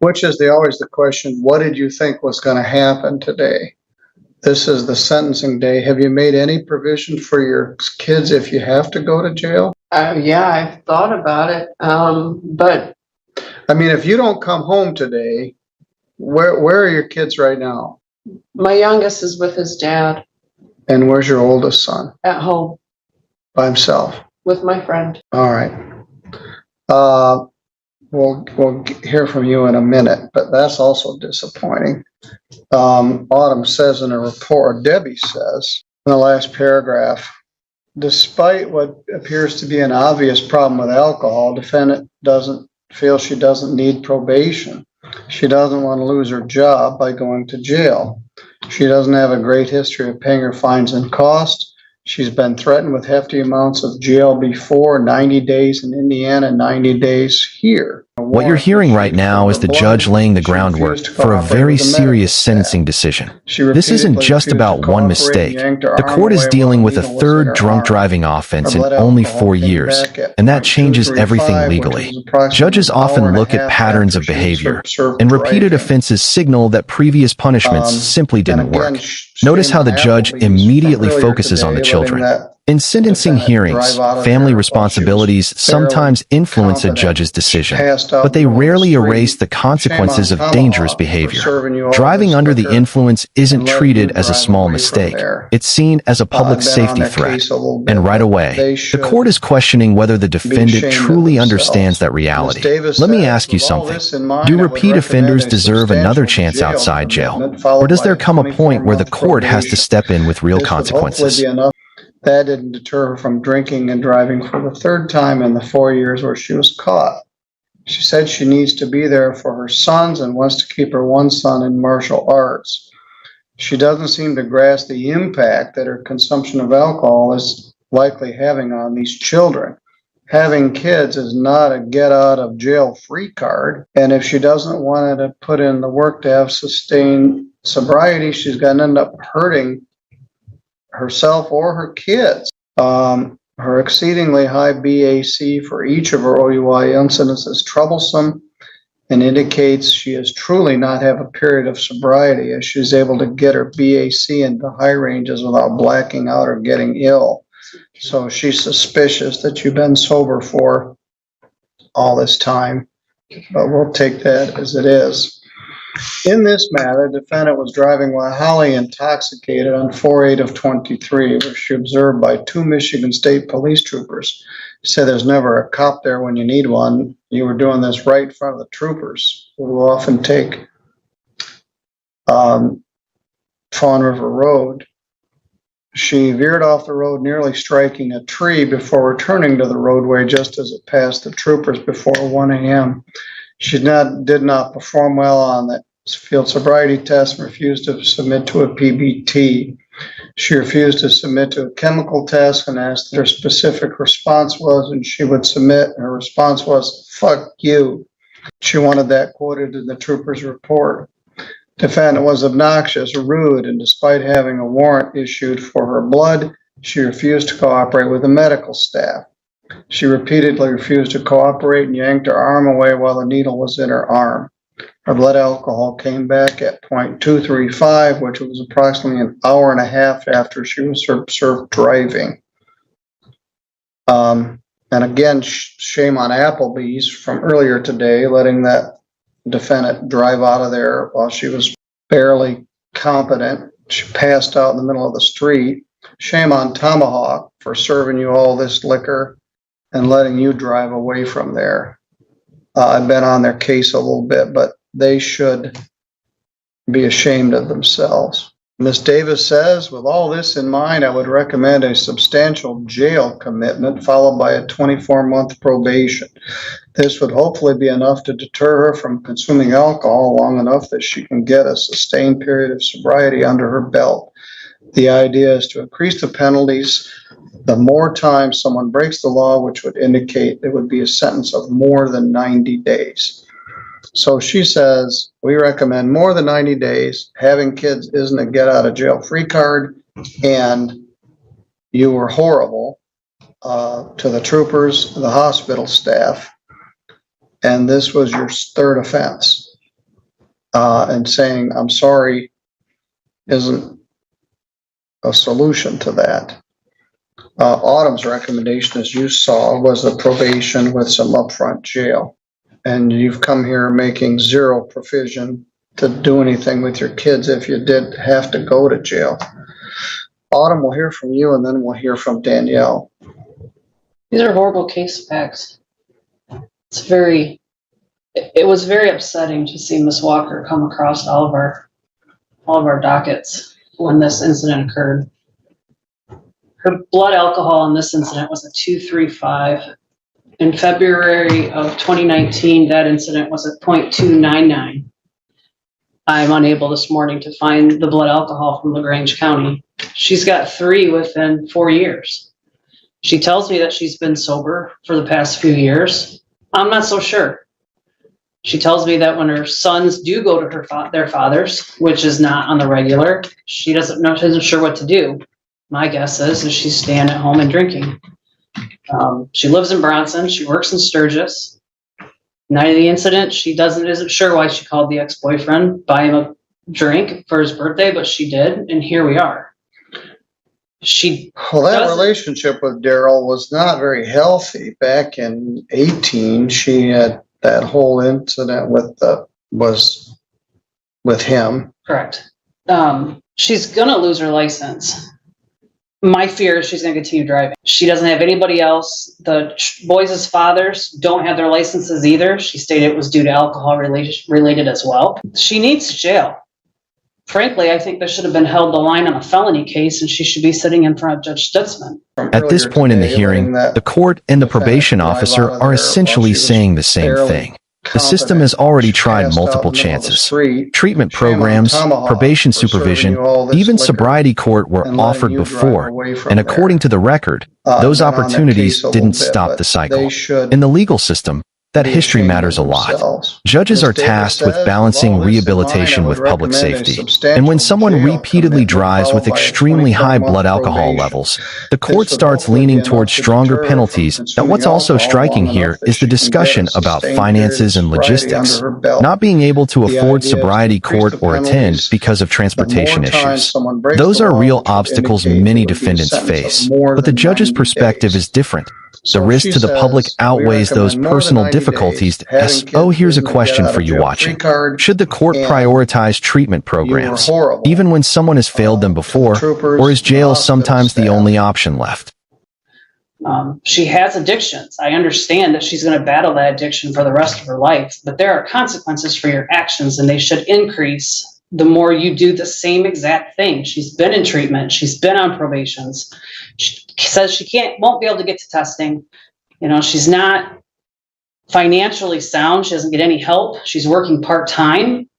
which is always the question, what did you think was going to happen today? This is the sentencing day. Have you made any provision for your kids if you have to go to jail? Yeah, I've thought about it. But I mean, if you don't come home today, where are your kids right now? my youngest is with his dad And where's your oldest son? at home By himself. with my friend. All right. We'll hear from you in a minute, but that's also disappointing. Autumn says in a report, or Debbie says in the last paragraph, despite what appears to be an obvious problem with alcohol, defendant doesn't feel she doesn't need probation. She doesn't want to lose her job by going to jail. She doesn't have a great history of paying her fines and costs. She's been threatened with hefty amounts of jail before, 90 days in Indiana, 90 days here. What you're hearing right now is the judge laying the groundwork for a very serious sentencing decision. This isn't just about one mistake. The court is dealing with a third drunk driving offense in only 4 years, and that changes everything legally. Judges often look at patterns of behavior, and repeated offenses signal that previous punishments simply didn't work. Notice how the judge immediately focuses on the children. In sentencing hearings, family responsibilities sometimes influence a judge's decision, but they rarely erase the consequences of dangerous behavior. Driving under the influence isn't treated as a small mistake. It's seen as a public safety threat. And right away, the court is questioning whether the defendant truly understands that reality. Let me ask you something. Do repeat offenders deserve another chance outside jail? Or does there come a point where the court has to step in with real consequences? That didn't deter her from drinking and driving for the third time in the 4 years where she was caught. She said she needs to be there for her sons and wants to keep her one son in martial arts. She doesn't seem to grasp the impact that her consumption of alcohol is likely having on these children. Having kids is not a get out of jail free card. And if she doesn't want to put in the work to have sustained sobriety, she's going to end up hurting herself or her kids. Her exceedingly high BAC for each of her OUI incidents is troublesome and indicates she has truly not have a period of sobriety, as she's able to get her BAC into high ranges without blacking out or getting ill. So she's suspicious that you've been sober for all this time, but we'll take that as it is. In this matter, the defendant was driving while highly intoxicated on 4/8 of 23, where she observed by 2 Michigan State police troopers. She said there's never a cop there when you need one. You were doing this right in front of the troopers, who often take Fawn River Road. She veered off the road, nearly striking a tree before returning to the roadway just as it passed the troopers before 1 a.m. She did not perform well on the field sobriety test and refused to submit to a PBT. She refused to submit to a chemical test and asked what her specific response was, and she would submit. And her response was, "Fuck you." She wanted that quoted in the trooper's report. Defendant was obnoxious, rude, and despite having a warrant issued for her blood, she refused to cooperate with the medical staff. She repeatedly refused to cooperate and yanked her arm away while the needle was in her arm. Her blood alcohol came back at 0.235, which was approximately an hour and a half after she was observed driving. And again, shame on Applebee's from earlier today, letting that defendant drive out of there while she was barely competent. She passed out in the middle of the street. Shame on Tomahawk for serving you all this liquor and letting you drive away from there. I've been on their case a little bit, but they should be ashamed of themselves. Ms. Davis says, with all this in mind, I would recommend a substantial jail commitment followed by a 24-month probation. This would hopefully be enough to deter her from consuming alcohol long enough that she can get a sustained period of sobriety under her belt. The idea is to increase the penalties the more time someone breaks the law, which would indicate there would be a sentence of more than 90 days. So she says, we recommend more than 90 days. Having kids isn't a get out of jail free card. And you were horrible to the troopers, the hospital staff. And this was your third offense. and saying, I'm sorry, isn't a solution to that. Autumn's recommendation, as you saw, was the probation with some upfront jail. And you've come here making zero provision to do anything with your kids if you did have to go to jail. Autumn, we'll hear from you, and then we'll hear from Danielle. These are horrible case facts. It was very upsetting to see Miss Walker come across all of our dockets when this incident occurred. Her blood alcohol in this incident was a 235. In February of 2019, that incident was at 0.299. I'm unable this morning to find the blood alcohol from LaGrange County. She's got 3 within 4 years. She tells me that she's been sober for the past few years. I'm not so sure. She tells me that when her sons do go to their fathers, which is not on the regular, she isn't sure what to do. My guess is she's staying at home and drinking. She lives in Bronson. She works in Sturgis. Night of the incident, she isn't sure why she called the ex-boyfriend, buy him a drink for his birthday, but she did, and here we are. That relationship with Daryl was not very healthy. Back in 18, she had that whole incident was with him. Correct. She's gonna lose her license. My fear is she's going to continue driving. She doesn't have anybody else. The boys' fathers don't have their licenses either. She stated it was due to alcohol related as well. She needs jail. Frankly, I think there should have been held the line on a felony case, and she should be sitting in front of Judge Stutzman. At this point in the hearing, the court and the probation officer are essentially saying the same thing. The system has already tried multiple chances. Treatment programs, probation supervision, even sobriety court were offered before, and according to the record, those opportunities didn't stop the cycle. In the legal system, that history matters a lot. Judges are tasked with balancing rehabilitation with public safety. And when someone repeatedly drives with extremely high blood alcohol levels, the court starts leaning towards stronger penalties. Now, what's also striking here is the discussion about finances and logistics. Not being able to afford sobriety court or attend because of transportation issues. Those are real obstacles many defendants face, but the judge's perspective is different. The risk to the public outweighs those personal difficulties. So here's a question for you watching. Should the court prioritize treatment programs, even when someone has failed them before, or is jail sometimes the only option left? She has addictions. I understand that she's going to battle that addiction for the rest of her life, but there are consequences for your actions, and they should increase the more you do the same exact thing. She's been in treatment. She's been on probations. She says she won't be able to get to testing. She's not financially sound. She doesn't get any help. She's working part-time.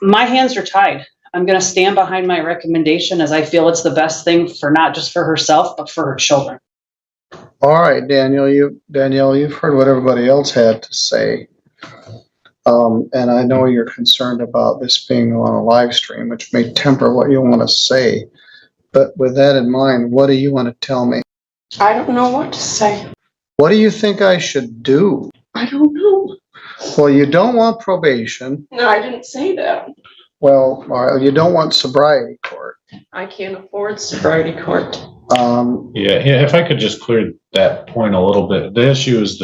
My hands are tied. I'm going to stand behind my recommendation as I feel it's the best thing for not just for herself, but for her children. All right, Danielle, you've heard what everybody else had to say. And I know you're concerned about this being on a live stream, which may temper what you want to say. But with that in mind, what do you want to tell me? I don't know what to say. What do you think I should do? I don't know. Well, you don't want probation. No, I didn't say that. Well, you don't want sobriety court. I can't afford sobriety court. Yeah, if I could just clear that point a little bit. The issue is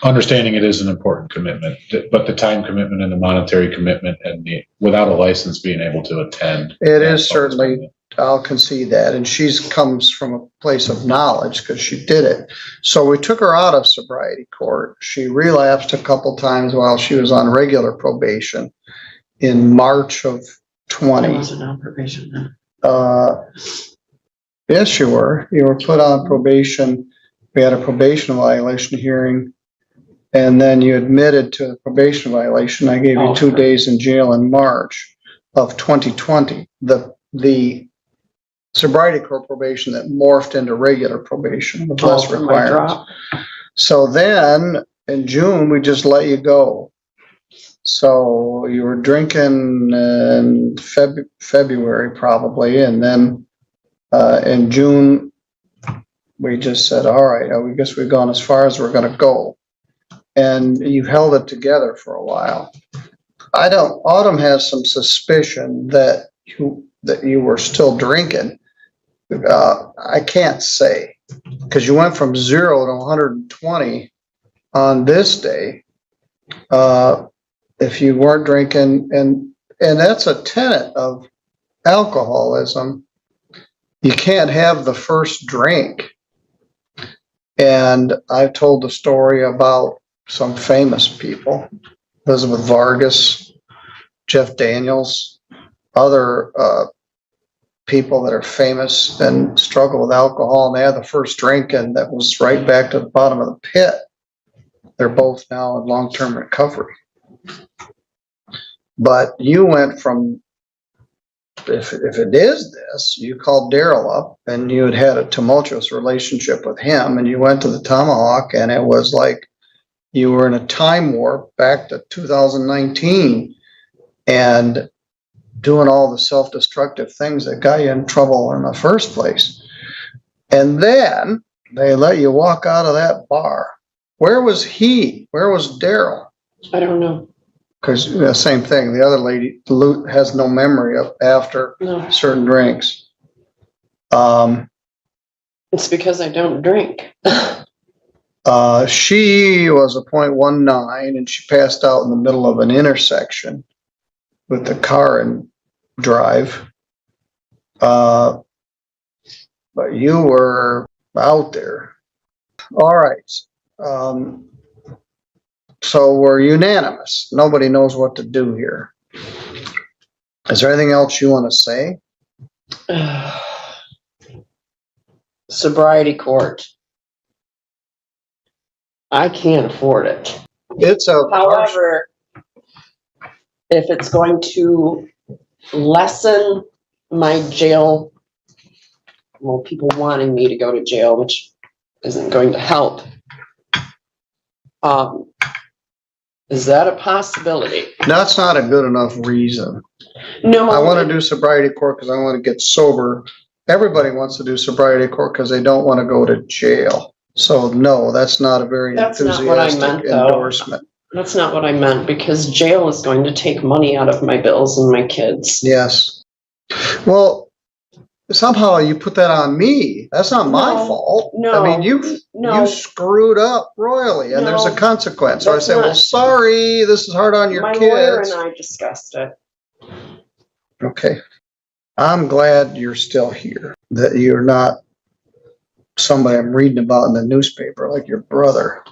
understanding it is an important commitment, but the time commitment and the monetary commitment and without a license being able to attend. It is certainly, I'll concede that. And she comes from a place of knowledge because she did it. So we took her out of sobriety court. She relapsed a couple times while she was on regular probation in March of 20. I wasn't on probation then. Yes, you were. You were put on probation. We had a probation violation hearing, and then you admitted to a probation violation. I gave you 2 days in jail in March of 2020. The sobriety court probation that morphed into regular probation with less requirements. So then in June, we just let you go. So you were drinking in February probably, and then in June, we just said, all right, I guess we've gone as far as we're going to go. and you held it together for a while. Autumn has some suspicion that you were still drinking. I can't say, because you went from 0 to 120 on this day. If you weren't drinking, and that's a tenet of alcoholism. You can't have the first drink. And I've told the story about some famous people, Elizabeth Vargas, Jeff Daniels, other people that are famous and struggle with alcohol, and they had the first drink and that was right back to the bottom of the pit. They're both now in long-term recovery. But you went from, if it is this, you called Daryl up and you had a tumultuous relationship with him, and you went to the Tomahawk, and it was like you were in a time warp back to 2019 and doing all the self-destructive things that got you in trouble in the first place. And then they let you walk out of that bar. Where was he? Where was Daryl? I don't know. Because the same thing, the other lady has no memory of after certain drinks. It's because I don't drink. She was a .19 and she passed out in the middle of an intersection with the car and drive. But you were out there. All right. So we're unanimous. Nobody knows what to do here. Is there anything else you want to say? Sobriety court. I can't afford it. However, if it's going to lessen my jail, well, people wanting me to go to jail, which isn't going to help. Is that a possibility? That's not a good enough reason. No. I want to do sobriety court because I want to get sober. Everybody wants to do sobriety court because they don't want to go to jail. So no, that's not a very enthusiastic endorsement. That's not what I meant, because jail is going to take money out of my bills and my kids. Yes. Well, somehow you put that on me. That's not my fault. No. I mean, you screwed up royally, and there's a consequence. So I say, well, sorry, this is hard on your kids. My lawyer and I discussed it. Okay. I'm glad you're still here, that you're not somebody I'm reading about in the newspaper like your brother.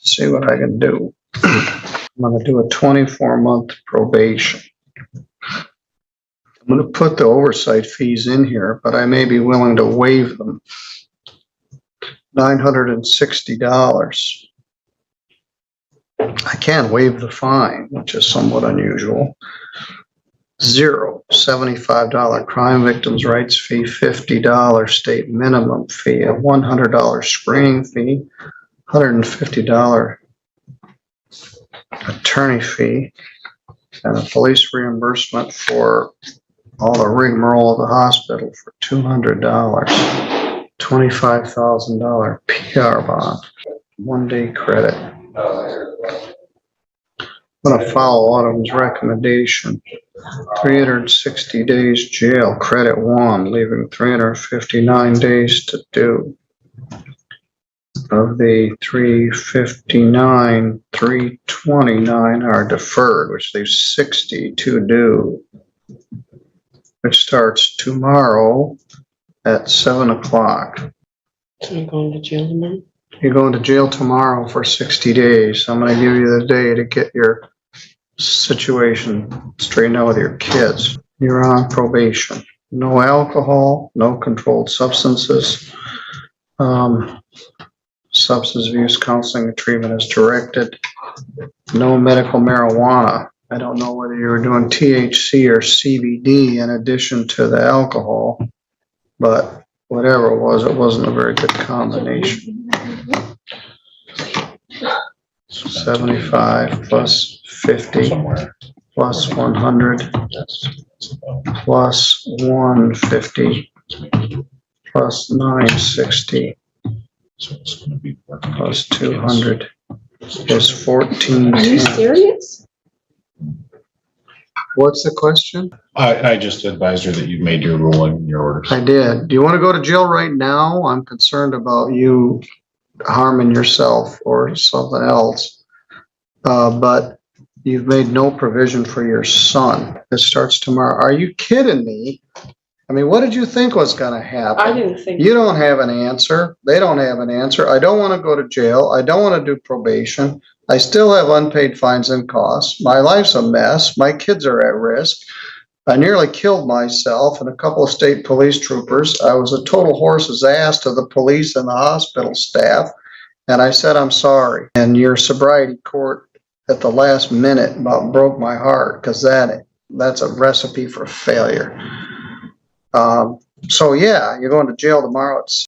See what I can do. I'm going to do a 24-month probation. I'm going to put the oversight fees in here, but I may be willing to waive them. $960. I can waive the fine, which is somewhat unusual. $75 crime victims' rights fee, $50 state minimum fee, a $100 screening fee, $150 attorney fee, and a police reimbursement for all the rigmarole of the hospital for $200, $25,000 PR bond, 1-day credit. I'm going to follow Autumn's recommendation. 360 days jail, credit 1, leaving 359 days to do. Of the 359, 329 are deferred, which leaves 60 to do, which starts tomorrow at 7 o'clock. So you're going to jail tomorrow? You're going to jail tomorrow for 60 days. I'm going to give you the day to get your situation straightened out with your kids. You're on probation. No alcohol, no controlled substances. Substance abuse counseling and treatment is directed. No medical marijuana. I don't know whether you were doing THC or CBD in addition to the alcohol, but whatever it wasn't a very good combination. 75 plus 50 plus 100 plus 150 plus 960 So it's going to be plus 200 was 14. Are you serious? What's the question? I just advised her that you made your ruling in your orders. I did. Do you want to go to jail right now? I'm concerned about you harming yourself or something else. But you've made no provision for your son. This starts tomorrow. Are you kidding me? I mean, what did you think was going to happen? I didn't think. You don't have an answer. They don't have an answer. I don't want to go to jail. I don't want to do probation. I still have unpaid fines and costs. My life's a mess. My kids are at risk. I nearly killed myself and a couple of state police troopers. I was a total horse's ass to the police and the hospital staff. And I said, I'm sorry. And your sobriety court at the last minute about broke my heart, because that's a recipe for failure. So yeah, you're going to jail tomorrow at